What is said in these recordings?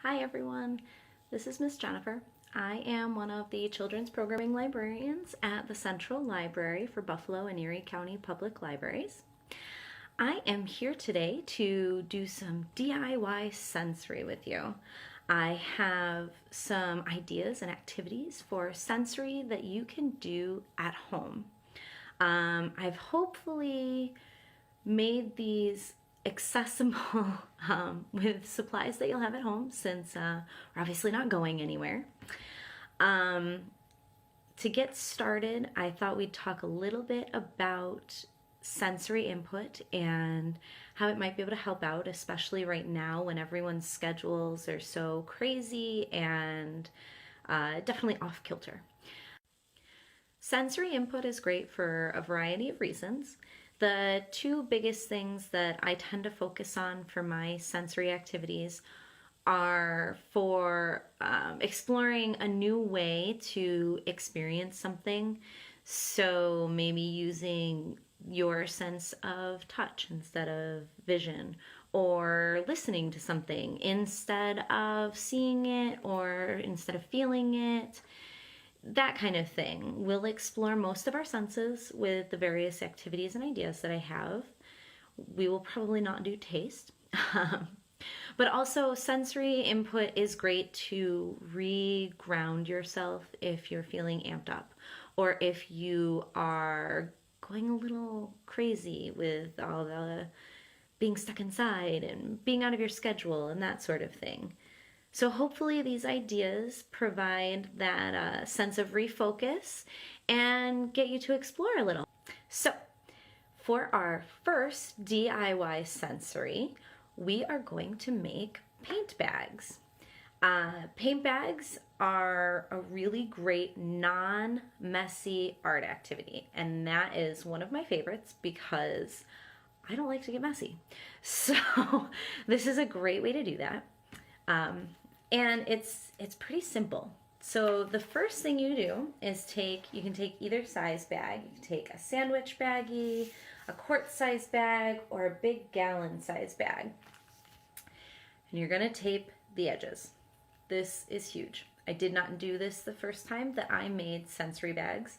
Hi everyone, this is Miss Jennifer. I am one of the children's programming librarians at the Central Library for Buffalo and Erie County Public Libraries. I am here today to do some DIY sensory with you. I have some ideas and activities for sensory that you can do at home. I've hopefully made these accessible with supplies that you'll have at home since we're obviously not going anywhere. To get started, I thought we'd talk a little bit about sensory input and how it might be able to help out, especially right now when everyone's schedules are so crazy and definitely off kilter. Sensory input is great for a variety of reasons. The two biggest things that I tend to focus on for my sensory activities are for exploring a new way to experience something. So maybe using your sense of touch instead of vision, or listening to something instead of seeing it or instead of feeling it. That kind of thing. We'll explore most of our senses with the various activities and ideas that I have. We will probably not do taste. But also sensory input is great to re-ground yourself if you're feeling amped up, or if you are going a little crazy with all the being stuck inside and being out of your schedule and that sort of thing. So hopefully these ideas provide that sense of refocus and get you to explore a little. So for our first DIY sensory, we are going to make paint bags. Paint bags are a really great non-messy art activity, and that is one of my favorites because I don't like to get messy. So this is a great way to do that. And it's pretty simple. So the first thing you do is you can take either size bag. You can take a sandwich baggie, a quart size bag, or a big gallon size bag. And you're gonna tape the edges. This is huge. I did not do this the first time that I made sensory bags,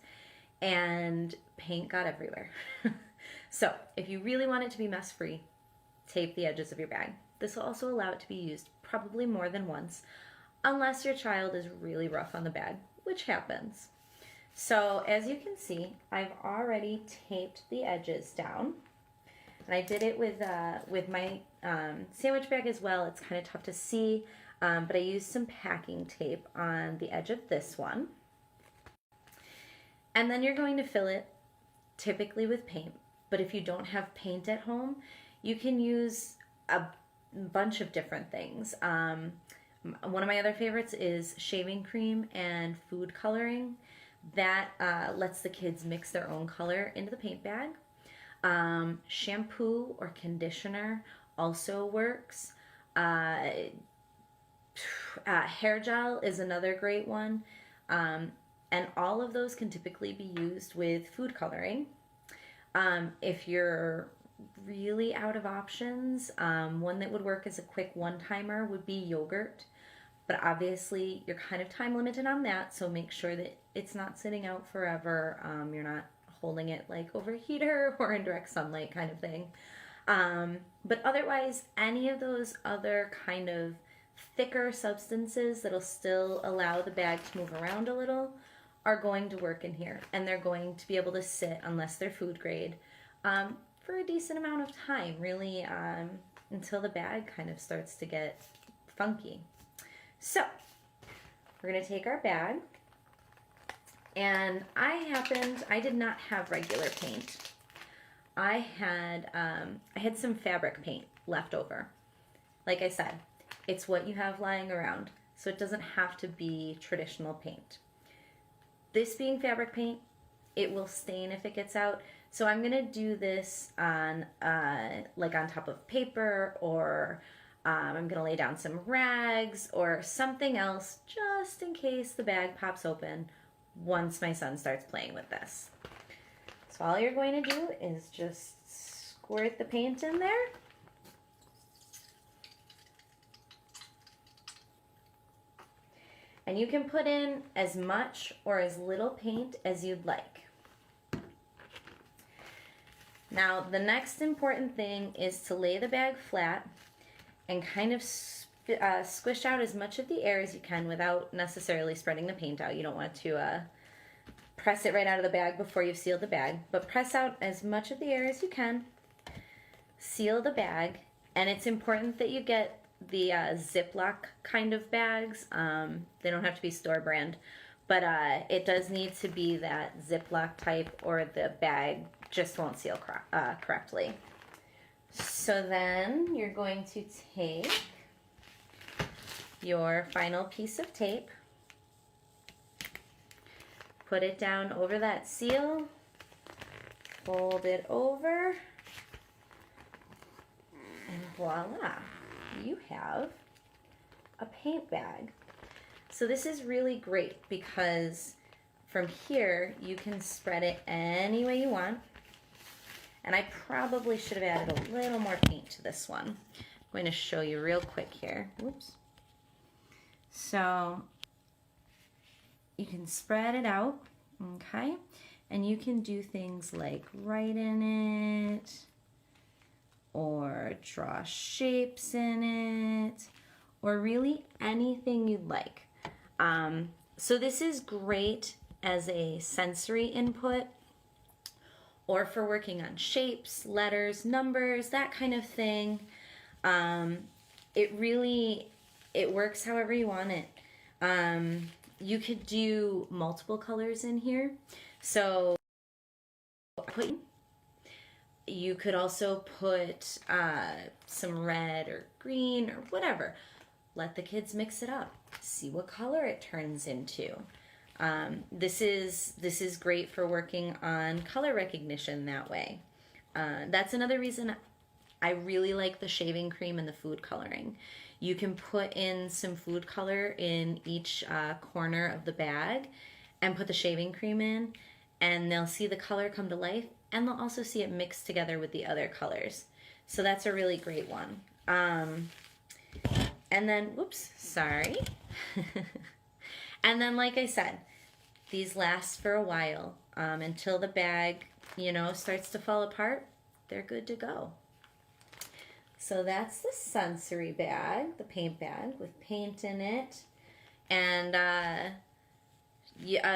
and paint got everywhere. So if you really want it to be mess-free, tape the edges of your bag. This will also allow it to be used probably more than once, unless your child is really rough on the bag, which happens. So as you can see, I've already taped the edges down. And I did it with my sandwich bag as well. It's kind of tough to see, but I used some packing tape on the edge of this one. And then you're going to fill it typically with paint. But if you don't have paint at home, you can use a bunch of different things. One of my other favorites is shaving cream and food coloring. That lets the kids mix their own color into the paint bag. Shampoo or conditioner also works. Hair gel is another great one. And all of those can typically be used with food coloring. If you're really out of options, one that would work as a quick one-timer would be yogurt, but obviously you're kind of time limited on that, so make sure that it's not sitting out forever. You're not holding it like over a heater or in direct sunlight kind of thing. But otherwise, any of those other kind of thicker substances that'll still allow the bag to move around a little are going to work in here, and they're going to be able to sit, unless they're food grade, for a decent amount of time, really, until the bag kind of starts to get funky. So we're going to take our bag, and I did not have regular paint. I had some fabric paint left over. Like I said, it's what you have lying around, so it doesn't have to be traditional paint. This being fabric paint, it will stain if it gets out. So I'm gonna do this on like on top of paper, or I'm gonna lay down some rags or something else just in case the bag pops open once my son starts playing with this. So all you're going to do is just squirt the paint in there. And you can put in as much or as little paint as you'd like. Now, the next important thing is to lay the bag flat and kind of squish out as much of the air as you can without necessarily spreading the paint out. You don't want to press it right out of the bag before you've sealed the bag, but press out as much of the air as you can. Seal the bag, and it's important that you get the Ziploc kind of bags. They don't have to be store brand, but it does need to be that Ziploc type, or the bag just won't seal correctly. So then you're going to take your final piece of tape, put it down over that seal, fold it over, and voila, you have a paint bag. So this is really great because from here you can spread it any way you want. And I probably should have added a little more paint to this one. I'm going to show you real quick here. Whoops. So you can spread it out, okay? And you can do things like write in it or draw shapes in it, or really anything you'd like. So this is great as a sensory input, or for working on shapes, letters, numbers, that kind of thing. It works however you want it. You could do multiple colors in here. So you could also put some red or green or whatever. Let the kids mix it up. See what color it turns into. This is great for working on color recognition that way. That's another reason I really like the shaving cream and the food coloring. You can put in some food color in each corner of the bag and put the shaving cream in, and they'll see the color come to life, and they'll also see it mixed together with the other colors. So that's a really great one. And then, whoops, sorry. And then, like I said, these last for a while until the bag, starts to fall apart. They're good to go. So that's the sensory bag, the paint bag with paint in it. And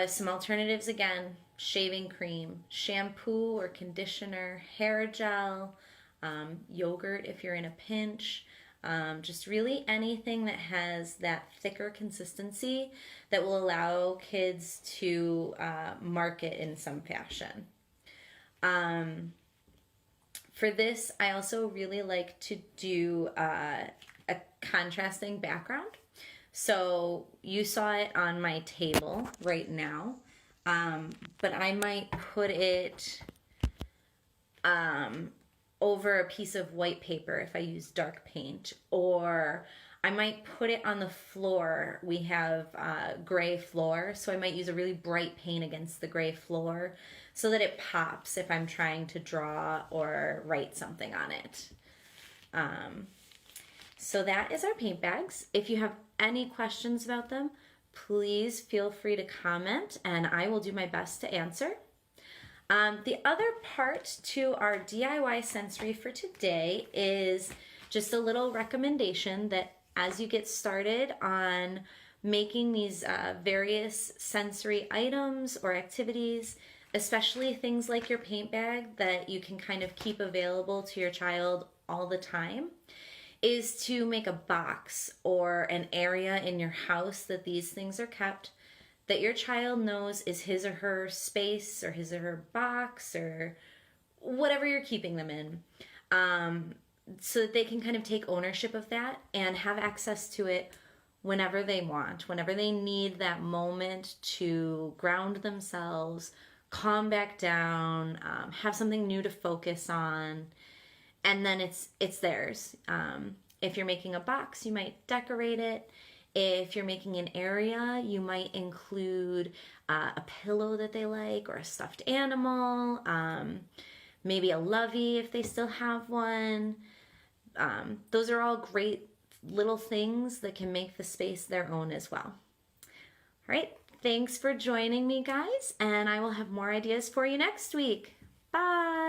some alternatives again: shaving cream, shampoo or conditioner, hair gel, yogurt if you're in a pinch. Just really anything that has that thicker consistency that will allow kids to mark it in some fashion. For this, I also really like to do a contrasting background. So you saw it on my table right now, but I might put it over a piece of white paper if I use dark paint, or I might put it on the floor. We have gray floor, so I might use a really bright paint against the gray floor so that it pops if I'm trying to draw or write something on it. So that is our paint bags. If you have any questions about them, please feel free to comment and I will do my best to answer. The other part to our DIY sensory for today is just a little recommendation that as you get started on making these various sensory items or activities, especially things like your paint bag that you can kind of keep available to your child all the time, is to make a box or an area in your house that these things are kept, that your child knows is his or her space or his or her box or whatever you're keeping them in, so that they can kind of take ownership of that and have access to it whenever they want, whenever they need that moment to ground themselves, calm back down, have something new to focus on, and then it's theirs. If you're making a box, you might decorate it. If you're making an area, you might include a pillow that they like, or a stuffed animal, maybe a lovey if they still have one. Those are all great little things that can make the space their own as well. All right, thanks for joining me, guys, and I will have more ideas for you next week. Bye.